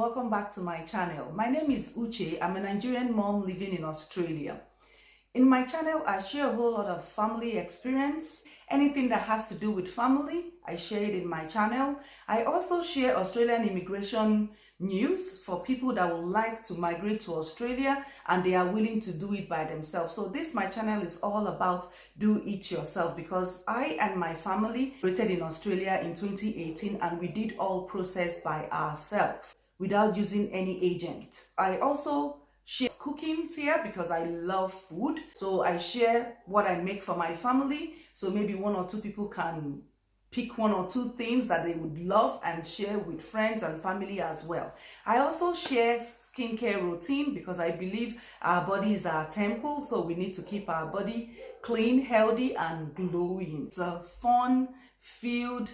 welcome back to my channel. My name is Uche. I'm a Nigerian mom living in Australia. In my channel, I share a whole lot of family experience. Anything that has to do with family, I share it in my channel. I also share Australian immigration news for people that would like to migrate to Australia and they are willing to do it by themselves. So my channel is all about do it yourself, because I and my family migrated in Australia in 2018 and we did all process by ourselves without using any agent. I also share cookings here because I love food. So I share what I make for my family. So maybe one or two people can pick one or two things that they would love and share with friends and family as well. I also share skincare routine because I believe our body is our temple, so we need to keep our body clean, healthy and glowing. It's a fun, filled,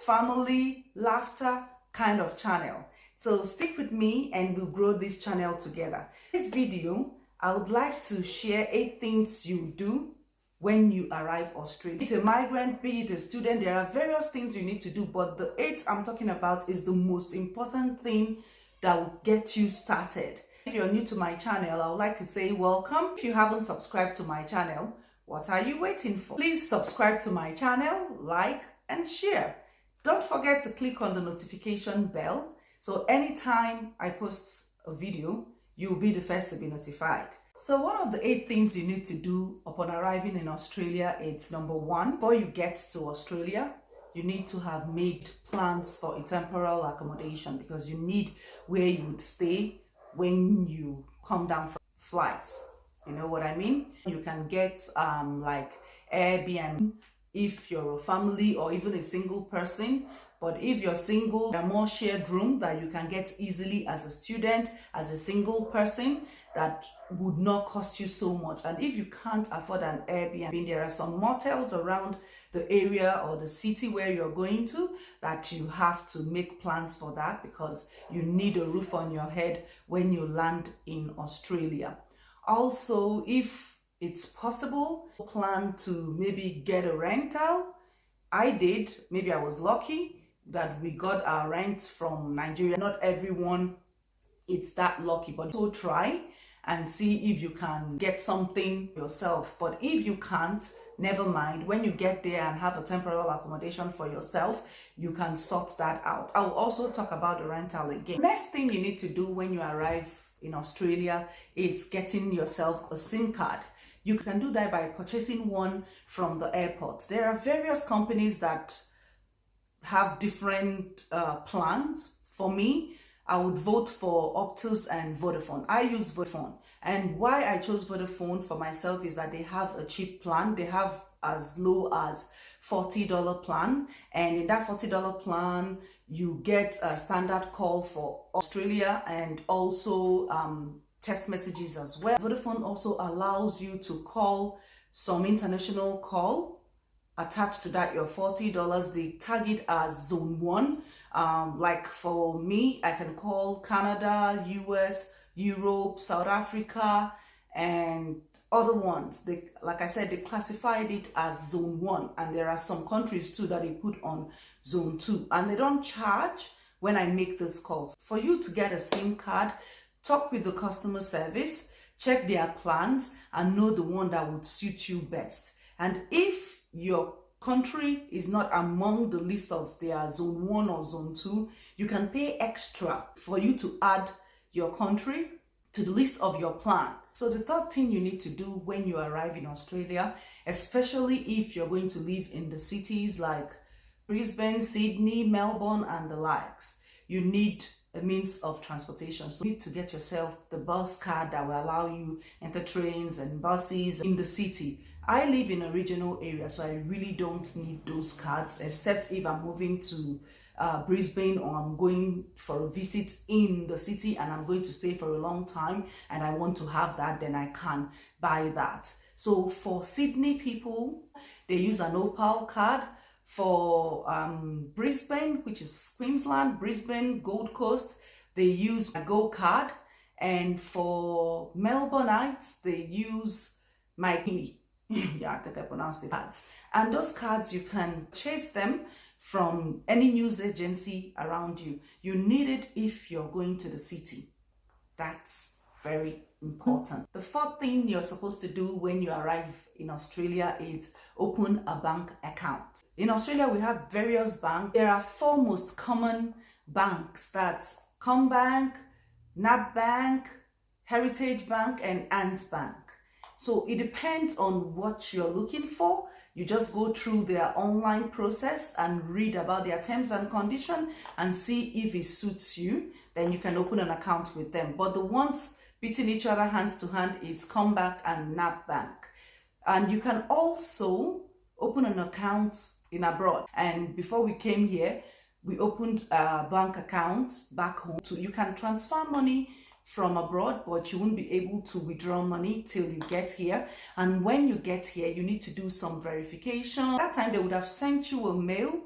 family, laughter kind of channel. So stick with me and we'll grow this channel together. In this video, I would like to share 8 things you do when you arrive Australia. Be it a migrant, be it a student, there are various things you need to do, but the 8 I'm talking about is the most important thing that will get you started. If you're new to my channel, I would like to say welcome. If you haven't subscribed to my channel, what are you waiting for? Please subscribe to my channel, like and share. Don't forget to click on the notification bell, so anytime I post a video, you'll be the first to be notified. So one of the 8 things you need to do upon arriving in Australia is number 1, before you get to Australia, you need to have made plans for a temporal accommodation, because you need where you would stay when you come down from flights. You know what I mean? You can get like Airbnb if you're a family or even a single person. But if you're single, there are more shared room that you can get easily as a student, as a single person, that would not cost you so much. And if you can't afford an Airbnb, there are some motels around the area or the city where you're going to that you have to make plans for that, because you need a roof on your head when you land in Australia. Also, if it's possible, plan to maybe get a rental. I did, maybe I was lucky that we got our rent from Nigeria. Not everyone it's that lucky, but so try and see if you can get something yourself. But if you can't, never mind. When you get there and have a temporary accommodation for yourself, you can sort that out. I will also talk about the rental again. Next thing you need to do when you arrive in Australia is getting yourself a SIM card. You can do that by purchasing one from the airport. There are various companies that have different plans. For me, I would vote for Optus and Vodafone. I use Vodafone, and why I chose Vodafone for myself is that they have a cheap plan. They have as low as $40 plan, and in that $40 plan you get a standard call for Australia and also text messages as well. Vodafone also allows you to call some international call. Attached to that, your $40, they tag it as zone 1. Like for me, I can call Canada, US, Europe, South Africa, and other ones. They, like I said, they classified it as zone 1, and there are some countries too that they put on zone 2, and they don't charge when I make those calls. For you to get a SIM card, talk with the customer service, check their plans, and know the one that would suit you best. And if your country is not among the list of their zone 1 or zone 2, you can pay extra for you to add your country to the list of your plan. So the third thing you need to do when you arrive in Australia, especially if you're going to live in the cities like Brisbane, Sydney, Melbourne and the likes, you need a means of transportation. So you need to get yourself the bus card that will allow you enter trains and buses in the city. I live in a regional area, so I really don't need those cards, except if I'm moving to Brisbane or I'm going for a visit in the city and I'm going to stay for a long time and I want to have that, then I can buy that. So for Sydney people, they use an Opal card. For Brisbane, which is Queensland, Brisbane, Gold Coast, they use a Go card. And for Melbourneites, they use My yeah, I think I pronounced it. And those cards, you can chase them from any news agency around you. You need it if you're going to the city. That's very important. The fourth thing you're supposed to do when you arrive in Australia is open a bank account. In Australia, we have various banks. There are four most common banks. That's CommBank, NAB Bank, Heritage Bank, and ANZ Bank. So it depends on what you're looking for. You just go through their online process and read about their terms and conditions and see if it suits you. Then you can open an account with them. But the ones beating each other hands to hand is CommBank and NAB Bank. And you can also open an account in abroad. And before we came here, we opened a bank account back home. So you can transfer money from abroad, but you won't be able to withdraw money till you get here. And when you get here, you need to do some verification. That time they would have sent you a mail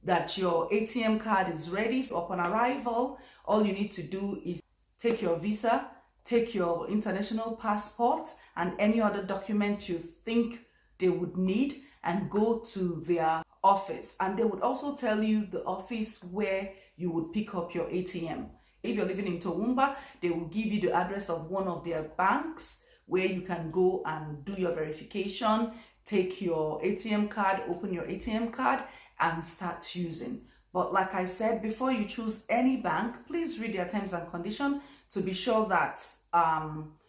that your ATM card is ready. So upon arrival, all you need to do is take your visa, take your international passport and any other document you think they would need, and go to their office. And they would also tell you the office where you would pick up your ATM. If you're living in Toowoomba, they will give you the address of one of their banks where you can go and do your verification, take your ATM card, open your ATM card, and start using. But like I said, before you choose any bank, please read their terms and conditions to be sure that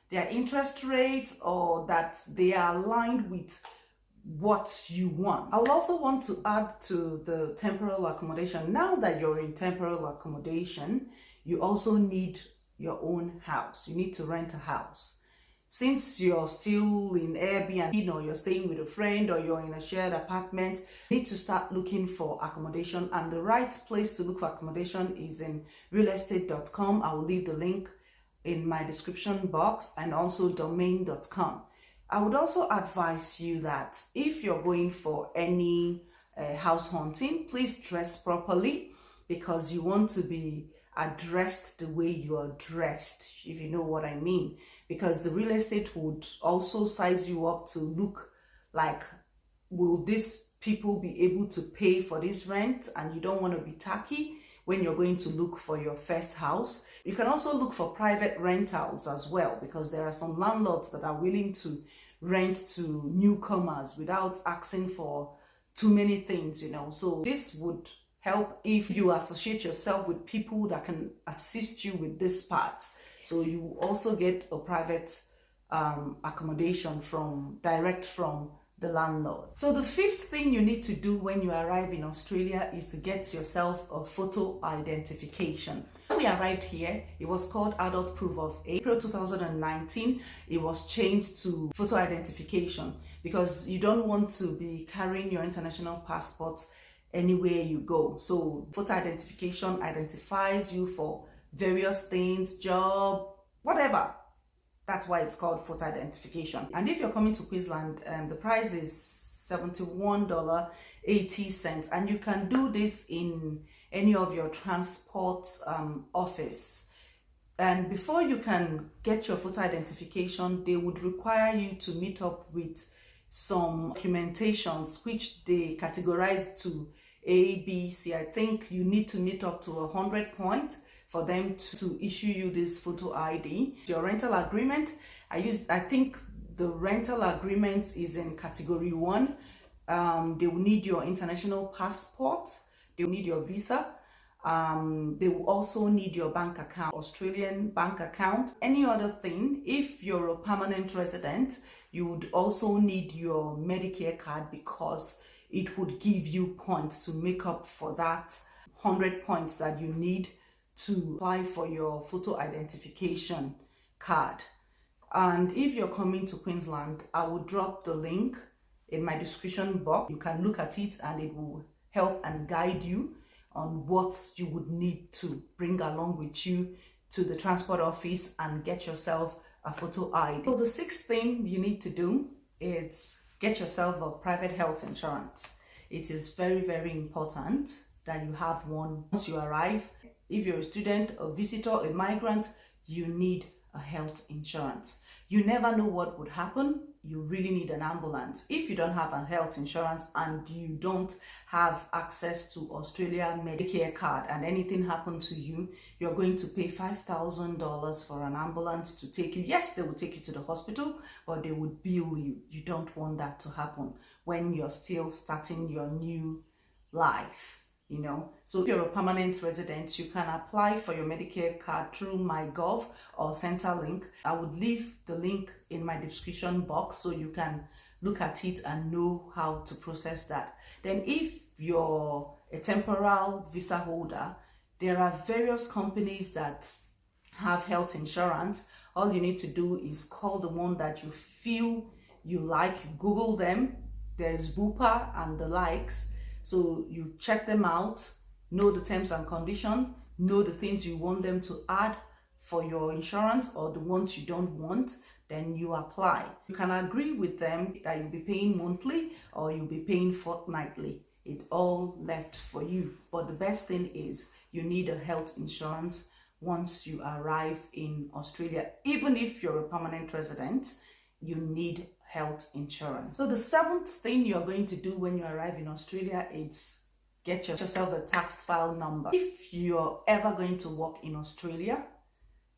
their interest rate or that they are aligned with what you want. I would also want to add to the temporal accommodation. Now that you're in temporal accommodation, you also need your own house. You need to rent a house. Since you're still in Airbnb, or you're staying with a friend, or you're in a shared apartment, you need to start looking for accommodation. And the right place to look for accommodation is in realestate.com. I will leave the link in my description box, and also domain.com. I would also advise you that if you're going for any house hunting, please dress properly, because you want to be addressed the way you are dressed, if you know what I mean. Because the real estate would also size you up to look like, will these people be able to pay for this rent? And you don't want to be tacky when you're going to look for your first house. You can also look for private rentals as well, because there are some landlords that are willing to rent to newcomers without asking for too many things, you know. So this would help if you associate yourself with people that can assist you with this part. So you also get a private accommodation direct from the landlord. So the fifth thing you need to do when you arrive in Australia is to get yourself a photo identification. When we arrived here, it was called Adult Proof of Age. April 2019, it was changed to photo identification, because you don't want to be carrying your international passport anywhere you go. So photo identification identifies you for various things, job, whatever. That's why it's called photo identification. And if you're coming to Queensland, the price is $71.80, and you can do this in any of your transport office. And before you can get your photo identification, they would require you to meet up with some documentations, which they categorize to A, B, C. I think you need to meet up to 100 points for them to issue you this photo ID. Your rental agreement, I think the rental agreement is in category 1. They will need your international passport, they will need your visa, they will also need your bank account, Australian bank account. Any other thing, if you're a permanent resident, you would also need your Medicare card, because it would give you points to make up for that 100 points that you need to apply for your photo identification card. And if you're coming to Queensland, I will drop the link in my description box. You can look at it and it will help and guide you on what you would need to bring along with you to the transport office and get yourself a photo ID. So the sixth thing you need to do is get yourself a private health insurance. It is very, very important that you have one once you arrive. If you're a student, a visitor, a migrant, you need a health insurance. You never know what would happen you really need an ambulance. If you don't have a health insurance and you don't have access to Australia Medicare card and anything happened to you, you're going to pay $5,000 for an ambulance to take you. Yes, they will take you to the hospital, but they would bill you. You don't want that to happen when you're still starting your new life. So if you're a permanent resident, you can apply for your Medicare card through MyGov or Centrelink. I would leave the link in my description box so you can look at it and know how to process that. Then if you're a temporal visa holder, there are various companies that have health insurance. All you need to do is call the one that you feel you like. Google them. There's Bupa and the likes. So you check them out, know the terms and conditions, know the things you want them to add for your insurance or the ones you don't want, then you apply. You can agree with them that you'll be paying monthly or you'll be paying fortnightly. It all left for you. But the best thing is you need a health insurance once you arrive in Australia. Even if you're a permanent resident, you need health insurance. So the seventh thing you're going to do when you arrive in Australia is get yourself a tax file number. If you're ever going to work in Australia,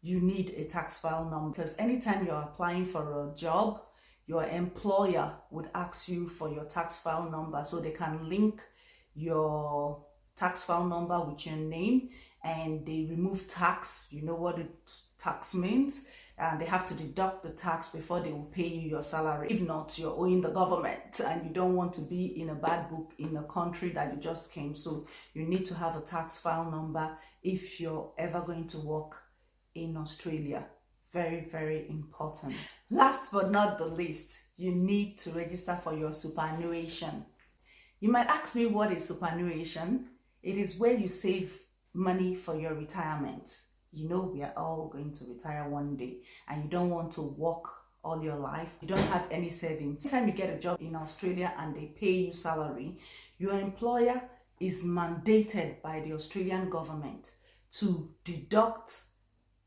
you need a tax file number, because anytime you're applying for a job, your employer would ask you for your tax file number so they can link your tax file number with your name, and they remove tax. You know what tax means? And they have to deduct the tax before they will pay you your salary. If not, you're owing the government and you don't want to be in a bad book in a country that you just came. So you need to have a tax file number if you're ever going to work in Australia. Very, very important. Last but not the least, you need to register for your superannuation. You might ask me, what is superannuation? It is where you save money for your retirement. We are all going to retire one day and you don't want to work all your life. You don't have any savings. Anytime you get a job in Australia and they pay you salary, your employer is mandated by the Australian government to deduct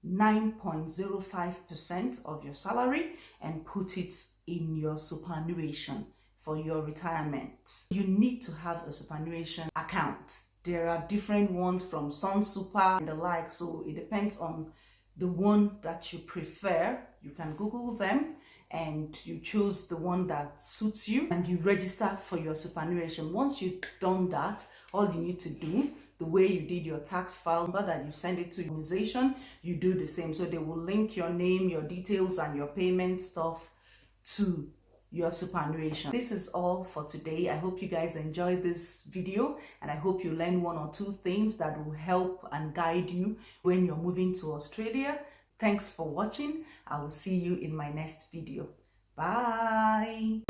9.05% of your salary and put it in your superannuation for your retirement. You need to have a superannuation account. There are different ones from Sunsuper and the like, so it depends on the one that you prefer. You can Google them and you choose the one that suits you and you register for your superannuation. Once you've done that, all you need to do, the way you did your tax file number that you send it to your organization, you do the same. So they will link your name, your details and your payment stuff to your superannuation. This is all for today. I hope you guys enjoyed this video and I hope you learn one or two things that will help and guide you when you're moving to Australia. Thanks for watching. I will see you in my next video. Bye.